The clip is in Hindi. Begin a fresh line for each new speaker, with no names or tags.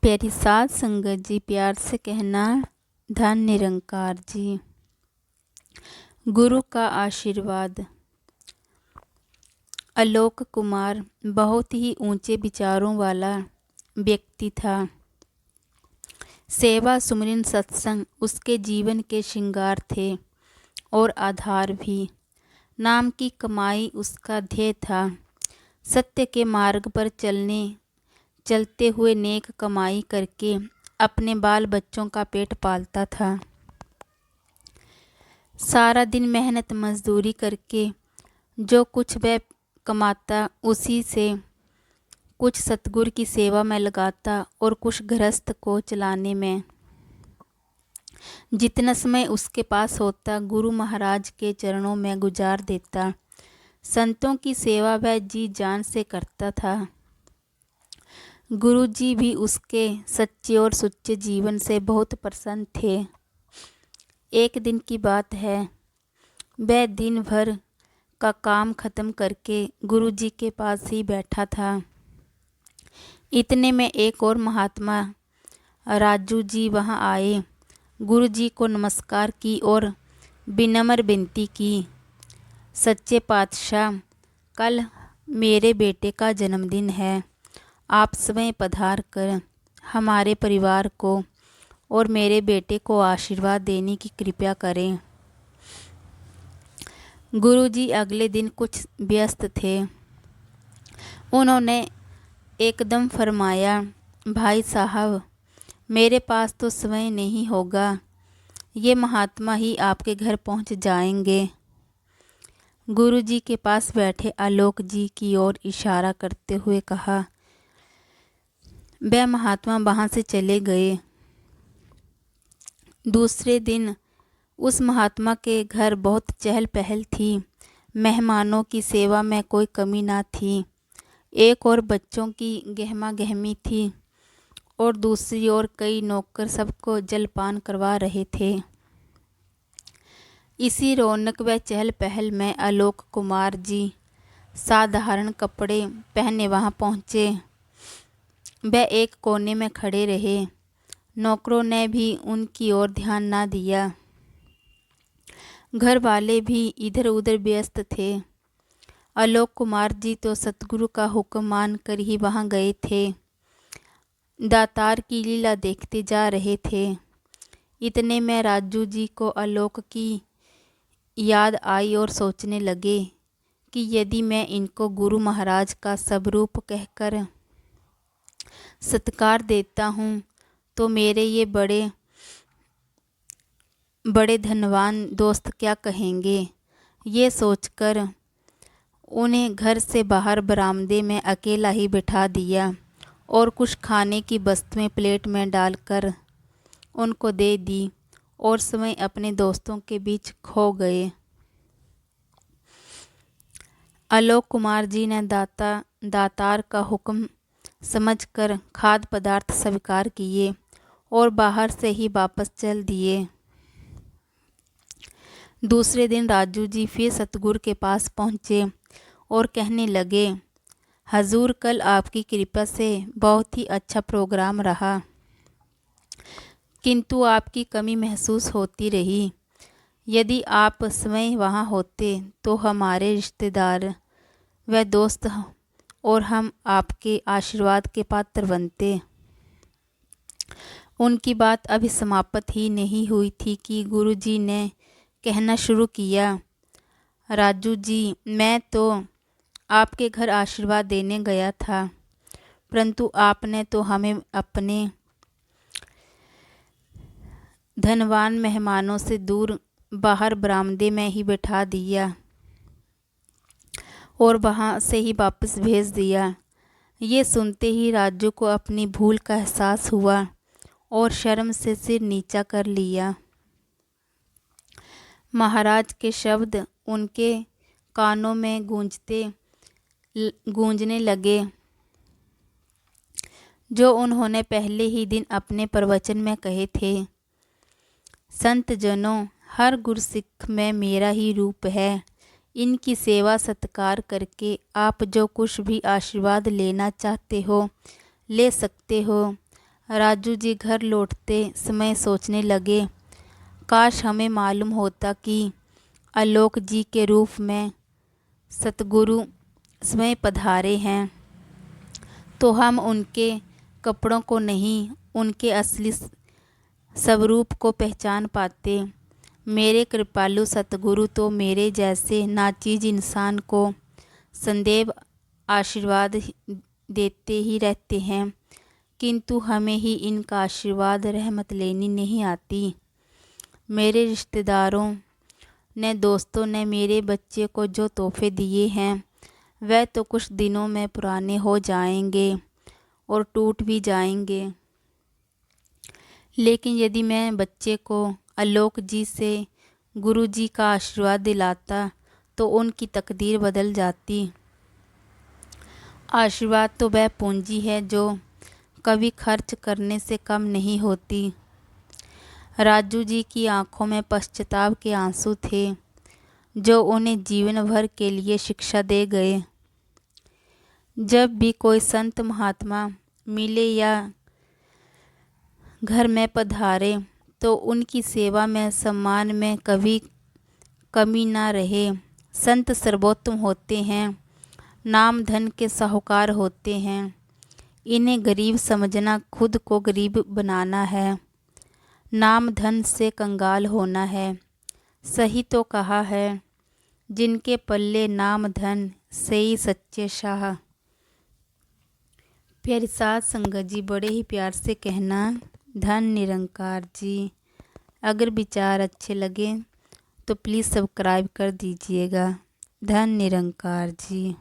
प्यारी साध संगत जी, प्यार से कहना धन निरंकार जी। गुरु का आशीर्वाद। आलोक कुमार बहुत ही ऊंचे विचारों वाला व्यक्ति था। सेवा, सुमरन, सत्संग उसके जीवन के श्रृंगार थे और आधार भी। नाम की कमाई उसका ध्येय था। सत्य के मार्ग पर चलते हुए नेक कमाई करके अपने बाल बच्चों का पेट पालता था। सारा दिन मेहनत मजदूरी करके जो कुछ वह कमाता उसी से कुछ सतगुरु की सेवा में लगाता और कुछ गृहस्थ को चलाने में। जितना समय उसके पास होता गुरु महाराज के चरणों में गुजार देता। संतों की सेवा वह जी जान से करता था। गुरु जी भी उसके सच्चे और सुच्चे जीवन से बहुत प्रसन्न थे। एक दिन की बात है, वह दिन भर का काम खत्म करके गुरु जी के पास ही बैठा था। इतने में एक और महात्मा राजू जी वहां आए। गुरु जी को नमस्कार की और विनम्र विनती की, सच्चे पातशाह, कल मेरे बेटे का जन्मदिन है। आप स्वयं पधार कर हमारे परिवार को और मेरे बेटे को आशीर्वाद देने की कृपा करें। गुरुजी अगले दिन कुछ व्यस्त थे। उन्होंने एकदम फरमाया, भाई साहब, मेरे पास तो समय नहीं होगा, ये महात्मा ही आपके घर पहुंच जाएंगे। गुरुजी के पास बैठे आलोक जी की ओर इशारा करते हुए कहा। वह महात्मा वहां से चले गए। दूसरे दिन उस महात्मा के घर बहुत चहल पहल थी। मेहमानों की सेवा में कोई कमी ना थी। एक और बच्चों की गहमा गहमी थी और दूसरी ओर कई नौकर सबको जलपान करवा रहे थे। इसी रौनक व चहल पहल में आलोक कुमार जी साधारण कपड़े पहने वहां पहुंचे। वह एक कोने में खड़े रहे। नौकरों ने भी उनकी ओर ध्यान ना दिया। घर वाले भी इधर उधर व्यस्त थे। आलोक कुमार जी तो सतगुरु का हुक्म मान कर ही वहां गए थे। दातार की लीला देखते जा रहे थे। इतने में राजू जी को आलोक की याद आई और सोचने लगे कि यदि मैं इनको गुरु महाराज का स्वरूप कहकर सत्कार देता हूँ तो मेरे ये बड़े बड़े धनवान दोस्त क्या कहेंगे। ये सोचकर उन्हें घर से बाहर बरामदे में अकेला ही बिठा दिया और कुछ खाने की वस्तुएं प्लेट में डालकर उनको दे दी और समय अपने दोस्तों के बीच खो गए। आलोक कुमार जी ने दातार का हुक्म समझकर खाद्य पदार्थ स्वीकार किए और बाहर से ही वापस चल दिए। दूसरे दिन राजू जी फिर सतगुरु के पास पहुँचे और कहने लगे, हजूर, कल आपकी कृपा से बहुत ही अच्छा प्रोग्राम रहा, किंतु आपकी कमी महसूस होती रही। यदि आप समय वहाँ होते तो हमारे रिश्तेदार व दोस्त और हम आपके आशीर्वाद के पात्र बनते। उनकी बात अभी समाप्त ही नहीं हुई थी कि गुरुजी ने कहना शुरू किया, राजू जी, मैं तो आपके घर आशीर्वाद देने गया था, परंतु आपने तो हमें अपने धनवान मेहमानों से दूर बाहर बरामदे में ही बैठा दिया और वहां से ही वापस भेज दिया। ये सुनते ही राजू को अपनी भूल का एहसास हुआ और शर्म से सिर नीचा कर लिया। महाराज के शब्द उनके कानों में गूंजने लगे, जो उन्होंने पहले ही दिन अपने प्रवचन में कहे थे। संत जनों, हर गुरसिख में मेरा ही रूप है। इनकी सेवा सत्कार करके आप जो कुछ भी आशीर्वाद लेना चाहते हो ले सकते हो। राजू जी घर लौटते समय सोचने लगे, काश हमें मालूम होता कि आलोक जी के रूप में सतगुरु स्वयं पधारे हैं, तो हम उनके कपड़ों को नहीं, उनके असली स्वरूप को पहचान पाते। मेरे कृपालु सतगुरु तो मेरे जैसे नाचीज इंसान को सदैव आशीर्वाद देते ही रहते हैं, किंतु हमें ही इनका आशीर्वाद रहमत लेनी नहीं आती। मेरे रिश्तेदारों ने, दोस्तों ने मेरे बच्चे को जो तोहफे दिए हैं वह तो कुछ दिनों में पुराने हो जाएंगे और टूट भी जाएंगे, लेकिन यदि मैं बच्चे को आलोक जी से गुरु जी का आशीर्वाद दिलाता तो उनकी तकदीर बदल जाती। आशीर्वाद तो वह पूंजी है जो कभी खर्च करने से कम नहीं होती। राजू जी की आंखों में पश्चाताप के आंसू थे जो उन्हें जीवन भर के लिए शिक्षा दे गए। जब भी कोई संत महात्मा मिले या घर में पधारे तो उनकी सेवा में, सम्मान में कभी कमी ना रहे। संत सर्वोत्तम होते हैं, नाम धन के साहूकार होते हैं। इन्हें गरीब समझना खुद को गरीब बनाना है, नाम धन से कंगाल होना है। सही तो कहा है, जिनके पल्ले नाम धन से ही सच्चे शाह। प्यारी साथ संगत जी, बड़े ही प्यार से कहना धन निरंकार जी। अगर विचार अच्छे लगे तो प्लीज़ सब्सक्राइब कर दीजिएगा। धन निरंकार जी।